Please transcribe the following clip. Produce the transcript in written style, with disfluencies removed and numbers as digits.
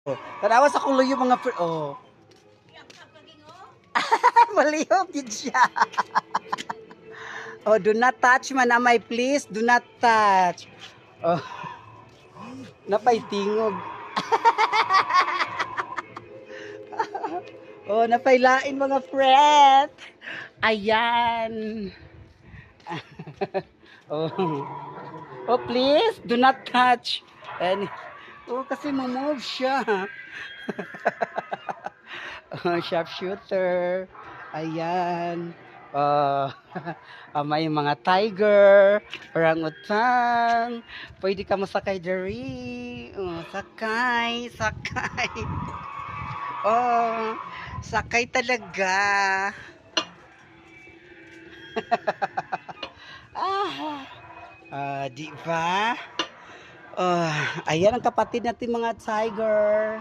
Oh, tanawa sa kulo yung mga oh. Malihog yun siya. Oh, do not touch manamay, please. Do not touch. Oh, napay tingog. Oh, napay lain mga friend. Ayan. Oh. Oh, please, do not touch. And, oh, kasi mamove siya. Oh, sharpshooter. Ayan. Oh, may mga tiger, orangutan. Pwede ka masakay diri. Oh, sakay, sakay. Oh, sakay talaga. Di ba? Oh, ayan ang kapatid natin mga tiger.